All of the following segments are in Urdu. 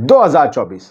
2024।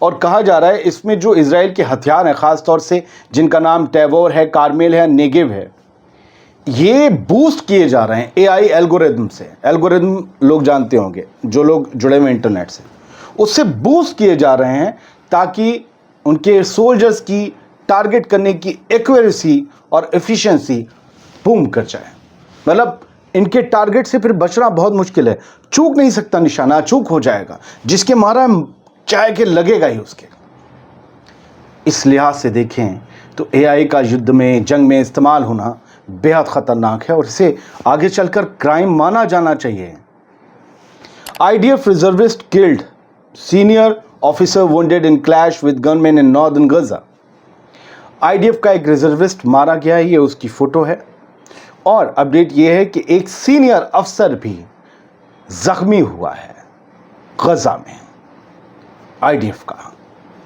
اور کہا جا رہا ہے اس میں جو اسرائیل کے ہتھیار ہیں، خاص طور سے جن کا نام ٹیبور ہے، کارمیل ہے، نیگیو ہے، یہ بوسٹ کیے جا رہے ہیں اے آئی الگوریدم سے. الگوریدم لوگ جانتے ہوں گے جو لوگ جڑے ہوئے انٹرنیٹ سے، اس سے بوسٹ کیے جا رہے ہیں تاکہ ان کے سولجرز کی ٹارگٹ کرنے کی ایکوریسی اور ایفیشنسی بوم کر جائے. مطلب ان کے ٹارگٹ سے پھر بچنا بہت مشکل ہے، چوک نہیں سکتا نشانہ، چوک ہو جائے گا، جس کے مارا چاہے کہ لگے گا ہی اس کے. اس لحاظ سے دیکھیں تو اے آئی کا یدھ میں، جنگ میں استعمال ہونا بہت خطرناک ہے اور اسے آگے چل کر کرائم مانا جانا چاہیے. I D F reservist killed, senior officer wounded in clash with gunman in northern Gaza. I D F کا ایک ریزروسٹ مارا گیا ہے، یہ اس کی فوٹو ہے. اور اپڈیٹ یہ ہے کہ ایک سینئر افسر بھی زخمی ہوا ہے غزہ میں آئی ڈی ایف کا.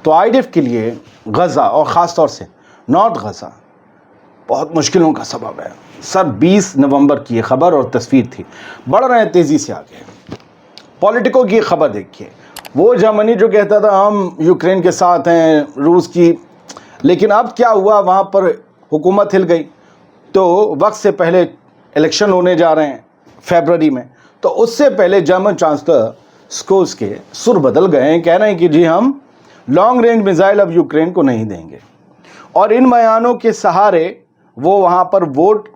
تو آئی ڈی ایف کے لیے غزہ اور خاص طور سے نارتھ غزہ بہت مشکلوں کا سبب ہے. سر 20 نومبر کی یہ خبر اور تصویر تھی. بڑھ رہے ہیں تیزی سے آگے. پولیٹیکو کی خبر دیکھیے، وہ جرمنی جو کہتا تھا ہم یوکرین کے ساتھ ہیں روس کی، لیکن اب کیا ہوا، وہاں پر حکومت ہل گئی. تو وقت سے پہلے الیکشن ہونے جا رہے ہیں فیبروری میں، تو اس سے پہلے جرمن چانسلر سکولز کے سر بدل گئے ہیں، کہہ رہے ہیں کہ جی ہم لانگ رینج میزائل اب یوکرین کو نہیں دیں گے. اور ان بیانوں کے سہارے وہ وہاں پر ووٹ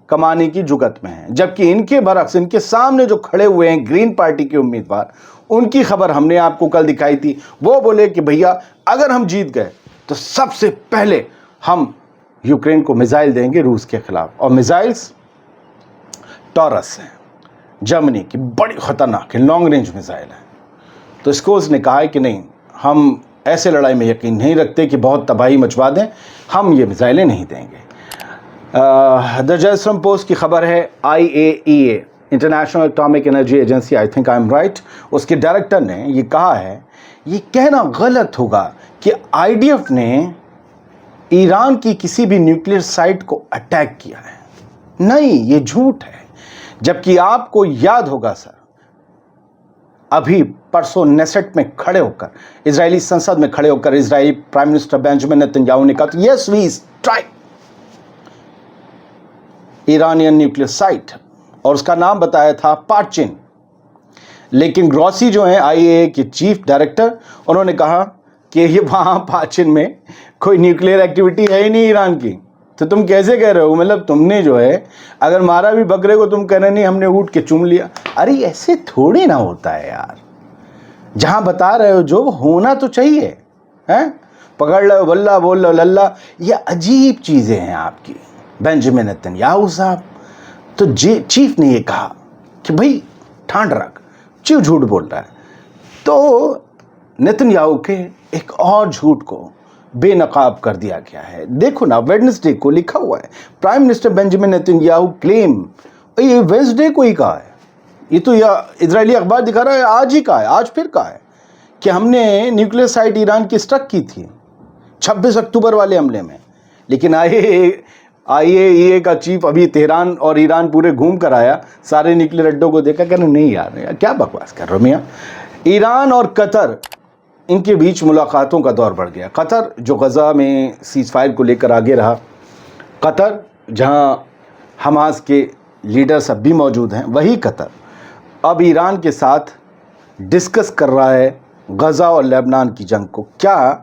کمانے کی جگت میں ہیں، جبکہ ان کے برعکس ان کے سامنے جو کھڑے ہوئے ہیں گرین پارٹی کے امیدوار، ان کی خبر ہم نے آپ کو کل دکھائی تھی. وہ بولے کہ بھیا اگر ہم جیت گئے تو سب سے پہلے ہم یوکرین کو میزائل دیں گے روس کے خلاف. اور میزائلز ٹورس ہیں، جرمنی کی بڑی خطرناک ہے، لانگ رینج میزائل ہیں. تو اسکولز نے کہا ہے کہ نہیں، ہم ایسے لڑائی میں یقین نہیں رکھتے کہ بہت تباہی مچوا دیں، ہم یہ میزائلیں نہیں دیں گے. دا جیروسلم پوسٹ کی خبر ہے، I A E A International Atomic Energy Agency, I think I'm ایم رائٹ، اس کے ڈائریکٹر نے یہ کہا ہے یہ کہنا غلط ہوگا کہ آئی ڈی ایف نے ایران کی کسی بھی نیوکلیئر سائٹ کو اٹیک کیا ہے. نہیں، یہ جھوٹ ہے. جبکہ آپ کو یاد ہوگا سر، ابھی پرسوں نیسٹ میں کھڑے ہو کر، اسرائیلی سنسد میں کھڑے ہو کر اسرائیلی پرائم منسٹر بینجامن نیتن یاہو نے کہا یس وی اسٹرائک ایرانین نیوکلیئر سائٹ، اور اس کا نام بتایا تھا پاچن. لیکن گروسی جو ہیں آئی اے کے چیف ڈائریکٹر، انہوں نے کہا کہ یہ وہاں پاچن میں کوئی نیوکلیئر ایکٹیویٹی ہے ہی نہیں ایران کی. تو تم کیسے کہہ رہے ہو؟ مطلب تم نے جو ہے اگر مارا بھی بکرے کو، تم کہہ رہے نہیں ہم نے اٹھ کے چوم لیا. ارے ایسے تھوڑی نہ ہوتا ہے یار. جہاں بتا رہے ہو جو ہونا تو چاہیے، پکڑ لو بلّہ بول لو للہ. یہ عجیب چیزیں ہیں آپ کی بینجامن نیتن یاہو صاحب. تو چیف نے یہ کہا کہ بھائی ٹھانڈ رکھ، کیوں جھوٹ بول رہا ہے. تو نیتن یاہو کے ایک اور جھوٹ کو بے نقاب کر دیا گیا ہے. دیکھو نا، ویڈنسڈے کو لکھا ہوا ہے، پرائم منسٹر بینجامن نیتن یاہو کلیم، یہ ویڈنسڈے کو ہی کہا ہے، یہ تو اسرائیلی اخبار دکھا رہا ہے آج ہی کہا ہے، آج پھر کہا ہے کہ ہم نے نیوکلیئر سائٹ ایران کی اسٹرک کی تھی 26 اکتوبر والے حملے میں. لیکن آئی اے ای اے کا چیف ابھی تہران اور ایران پورے گھوم کر آیا، سارے نیوکلیئر اڈوں کو دیکھا، کہنا نہیں یار کیا بکواس کر رہے ہو میاں. ایران اور قطر، ان کے بیچ ملاقاتوں کا دور بڑھ گیا. قطر جو غزہ میں سیز فائر کو لے کر آگے رہا، قطر جہاں حماس کے لیڈرز اب بھی موجود ہیں، وہی قطر اب ایران کے ساتھ ڈسکس کر رہا ہے غزہ اور لیبنان کی جنگ کو. کیا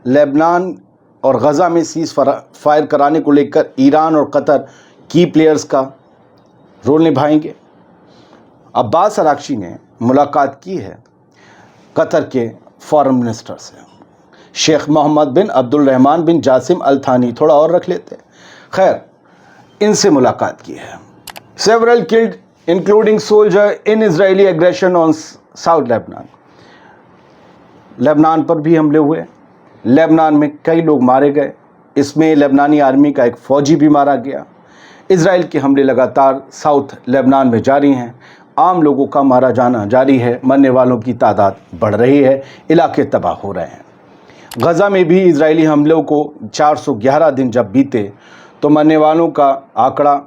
لیبنان اور غزہ میں سیز فائر کرانے کو لے کر ایران اور قطر کی پلیئرز کا رول نبھائیں گے؟ عباس اراغچی نے ملاقات کی ہے قطر کے فارن منسٹر سے، شیخ محمد بن عبد الرحمن بن جاسم الثانی، تھوڑا اور رکھ لیتے ہیں، خیر ان سے ملاقات کی ہے. several killed including soldier in Israeli aggression on South Lebanon. Lebanon پر بھی حملے ہوئے، لیبنان میں کئی لوگ مارے گئے، اس میں لیبنانی آرمی کا ایک فوجی بھی مارا گیا. اسرائیل کے حملے لگاتار ساؤتھ لیبنان میں جاری ہیں، عام لوگوں کا مارا جانا جاری ہے، مرنے والوں کی تعداد بڑھ رہی ہے، علاقے تباہ ہو رہے ہیں. غزہ میں بھی اسرائیلی حملوں کو 411 دن جب بیتے تو مرنے والوں کا آنکڑا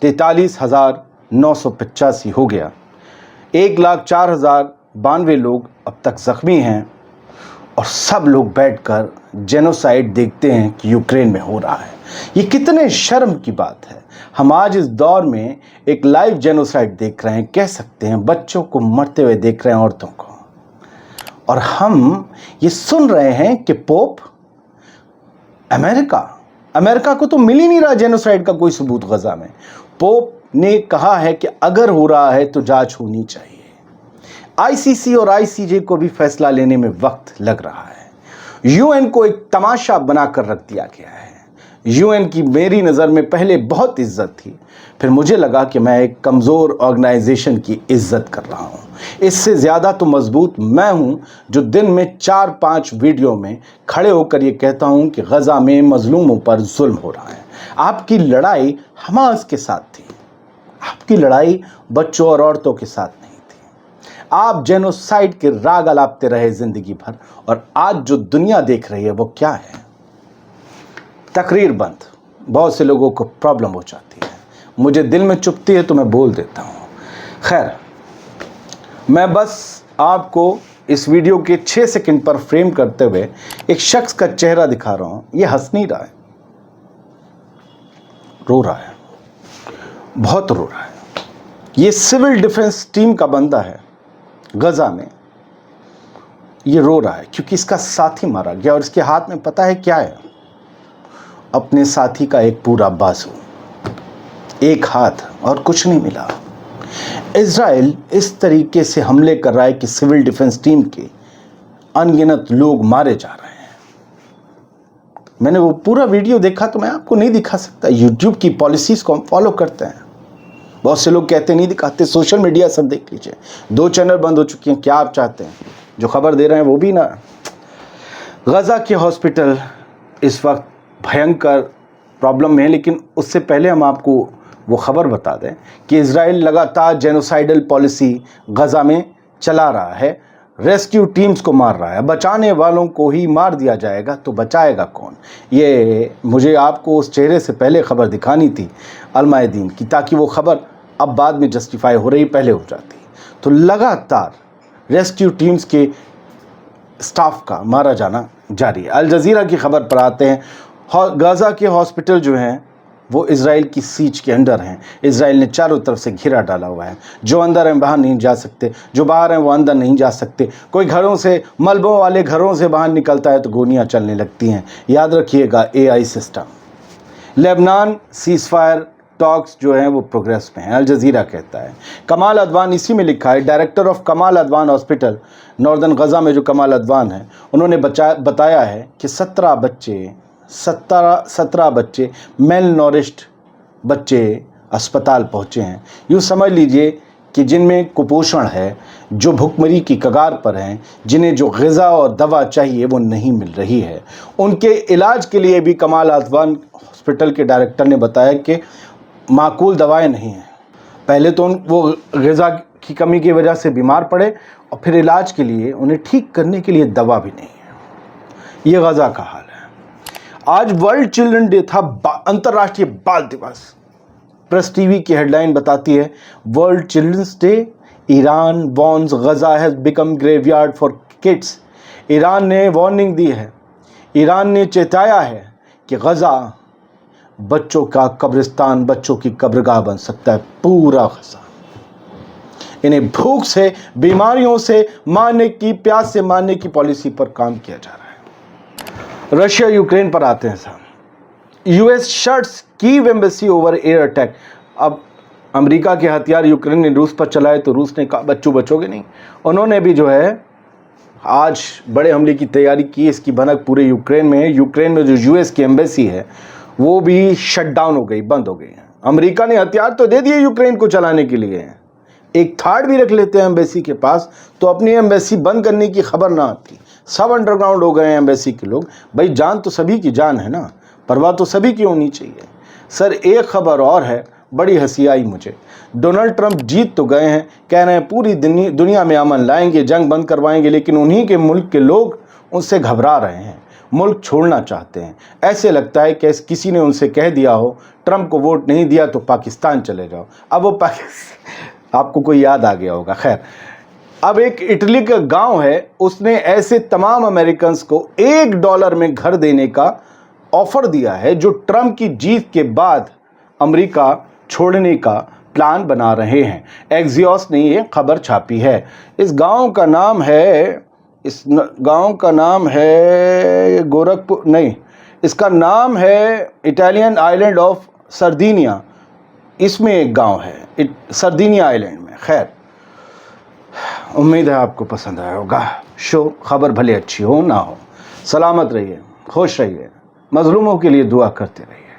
43,985 ہو گیا. 1,04,092 لوگ اب تک زخمی ہیں اور سب لوگ بیٹھ کر جینوسائیڈ دیکھتے ہیں کہ یوکرین میں ہو رہا ہے. یہ کتنے شرم کی بات ہے. ہم آج اس دور میں ایک لائیو جینوسائیڈ دیکھ رہے ہیں, کہہ سکتے ہیں بچوں کو مرتے ہوئے دیکھ رہے ہیں, عورتوں کو, اور ہم یہ سن رہے ہیں کہ پوپ امریکہ کو تو مل ہی نہیں رہا جینوسائیڈ کا کوئی ثبوت غزہ میں. پوپ نے کہا ہے کہ اگر ہو رہا ہے تو جانچ ہونی چاہیے. ICC اور ICJ کو بھی فیصلہ لینے میں وقت لگ رہا ہے. UN کو ایک تماشا بنا کر رکھ دیا گیا ہے. UN کی میری نظر میں پہلے بہت عزت تھی, پھر مجھے لگا کہ میں ایک کمزور آرگنائزیشن کی عزت کر رہا ہوں. اس سے زیادہ تو مضبوط میں ہوں جو دن میں 4-5 ویڈیو میں کھڑے ہو کر یہ کہتا ہوں کہ غزہ میں مظلوموں پر ظلم ہو رہا ہے. آپ کی لڑائی حماس کے ساتھ تھی, آپ کی لڑائی بچوں اور عورتوں کے ساتھ نہیں تھی. آپ جینوسائیڈ کے راگ الاپتے رہے زندگی بھر, اور آج جو دنیا دیکھ رہی ہے وہ کیا ہے؟ تقریر بند. بہت سے لوگوں کو پرابلم ہو جاتی ہے, مجھے دل میں چپتی ہے تو میں بول دیتا ہوں. خیر, میں بس آپ کو اس ویڈیو کے 6 سیکنڈ پر فریم کرتے ہوئے ایک شخص کا چہرہ دکھا رہا ہوں. یہ ہنس نہیں رہا ہے, رو رہا ہے, بہت رو رہا ہے. یہ سول ڈیفنس ٹیم کا بندہ ہے غزہ میں. یہ رو رہا ہے کیونکہ اس کا ساتھی مارا گیا, اور اس کے ہاتھ میں پتہ ہے کیا ہے؟ اپنے ساتھی کا ایک پورا بازو, ایک ہاتھ, اور کچھ نہیں ملا. اسرائیل اس طریقے سے حملے کر رہا ہے کہ سول ڈیفنس ٹیم کے انگنت لوگ مارے جا رہے ہیں. میں نے وہ پورا ویڈیو دیکھا تو میں آپ کو نہیں دکھا سکتا. یوٹیوب کی پالیسیز کو ہم فالو کرتے ہیں. بہت سے لوگ کہتے نہیں دکھاتے, سوشل میڈیا سب دیکھ لیجئے. 2 چینل بند ہو چکی ہیں, کیا آپ چاہتے ہیں؟ جو خبر دے رہے ہیں وہ بھی نہ. غزہ کے ہاسپٹل اس وقت بھینکر پرابلم میں ہے, لیکن اس سے پہلے ہم آپ کو وہ خبر بتا دیں کہ اسرائیل لگاتار جینوسائیڈل پالیسی غزہ میں چلا رہا ہے. ریسکیو ٹیمز کو مار رہا ہے. بچانے والوں کو ہی مار دیا جائے گا تو بچائے گا کون؟ یہ مجھے آپ کو اس چہرے سے پہلے خبر دکھانی تھی المائدین کی, تاکہ وہ خبر اب بعد میں جسٹیفائی ہو رہی, پہلے ہو جاتی. تو لگاتار ریسکیو ٹیمز کے سٹاف کا مارا جانا جاری ہے. الجزیرہ کی خبر پر آتے ہیں. غزہ کے ہاسپٹل جو ہیں وہ اسرائیل کی سیج کے انڈر ہیں. اسرائیل نے چاروں طرف سے گھیرا ڈالا ہوا ہے. جو اندر ہیں باہر نہیں جا سکتے, جو باہر ہیں وہ اندر نہیں جا سکتے. کوئی گھروں سے, ملبوں والے گھروں سے باہر نکلتا ہے تو گولیاں چلنے لگتی ہیں. یاد رکھیے گا AI سسٹم. لبنان سیز فائر ٹاکس جو ہیں وہ پروگریس میں ہیں, الجزیرہ کہتا ہے. کمال عدوان اسی میں لکھا ہے, director of Kamal Adwan hospital northern Gaza میں جو کمال عدوان ہیں, انہوں نے بتایا ہے کہ 17 بچے میل نورشڈ بچے اسپتال پہنچے ہیں. یوں سمجھ لیجئے کہ جن میں کپوشن ہے, جو بھوکمری کی کگار پر ہیں, جنہیں جو غذا اور دوا چاہیے وہ نہیں مل رہی ہے, ان کے علاج کے لیے بھی کمال عدوان ہاسپٹل کے ڈائریکٹر نے بتایا کہ معقول دوائیں نہیں ہیں. پہلے تو وہ غذا کی کمی کی وجہ سے بیمار پڑے, اور پھر علاج کے لیے انہیں ٹھیک کرنے کے لیے دوا بھی نہیں ہے. یہ غزہ کا حال ہے. آج ورلڈ چلڈرن ڈے تھا, انترراشٹریہ بال دیوس. پریس ٹی وی کی ہیڈ لائن بتاتی ہے, world childrens day, Iran warns Gaza has become graveyard for kids. Iran نے وارننگ دی ہے, ایران نے چیتایا ہے کہ غزہ بچوں کا قبرستان, بچوں کی قبرگاہ بن سکتا ہے. پورا غزہ انہیں بھوک سے, بیماریوں سے مارنے کی, پیاس سے مارنے کی پالیسی پر کام کیا جا رہا ہے. رشیا یوکرین پر آتے ہیں صاحب. US شٹس کیو ایمبیسی اوور ایئر اٹیک. اب امریکہ کے ہتھیار یوکرین نے روس پر چلائے تو روس نے کہا بچو گے نہیں. انہوں نے بھی جو ہے آج بڑے حملے کی تیاری کی. اس کی بھنک پورے یوکرین میں ہے. یوکرین میں جو US کی ایمبیسی ہے وہ بھی شٹ ڈاؤن ہو گئی, بند ہو گئی. امریکہ نے ہتھیار تو دے دیے یوکرین کو چلانے کے لیے, ایک تھارڈ بھی رکھ لیتے ہیں ایمبیسی کے پاس تو اپنی ایمبیسی بند کرنے کی خبر نہ آتی. سب انڈر گراؤنڈ ہو گئے ہیں ایمبیسی کے لوگ. بھائی جان تو سبھی کی جان ہے نا, پرواہ تو سبھی کی ہونی چاہیے. سر ایک خبر اور ہے, بڑی ہنسی آئی مجھے. ڈونلڈ ٹرمپ جیت تو گئے ہیں, کہہ رہے ہیں پوری دنیا میں امن لائیں گے, جنگ بند کروائیں گے, لیکن انہی کے ملک کے لوگ ان سے گھبرا رہے ہیں, ملک چھوڑنا چاہتے ہیں. ایسے لگتا ہے کہ کسی نے ان سے کہہ دیا ہو ٹرمپ کو ووٹ نہیں دیا تو پاکستان چلے جاؤ. اب وہ آپ کو کوئی یاد آ گیا ہوگا. خیر, اب ایک اٹلی کا گاؤں ہے, اس نے ایسے تمام امریکنز کو $1 میں گھر دینے کا آفر دیا ہے جو ٹرمپ کی جیت کے بعد امریکہ چھوڑنے کا پلان بنا رہے ہیں. ایکزیوس نے یہ خبر چھاپی ہے. اس گاؤں کا نام ہے گورکھپور نہیں, اس کا نام ہے اٹالین آئلینڈ آف سردینیا. اس میں ایک گاؤں ہے سردینیا آئلینڈ میں. خیر, امید ہے آپ کو پسند آیا ہوگا شو. خبر بھلے اچھی ہو نہ ہو, سلامت رہیے, خوش رہیے, مظلوموں کے لیے دعا کرتے رہیے.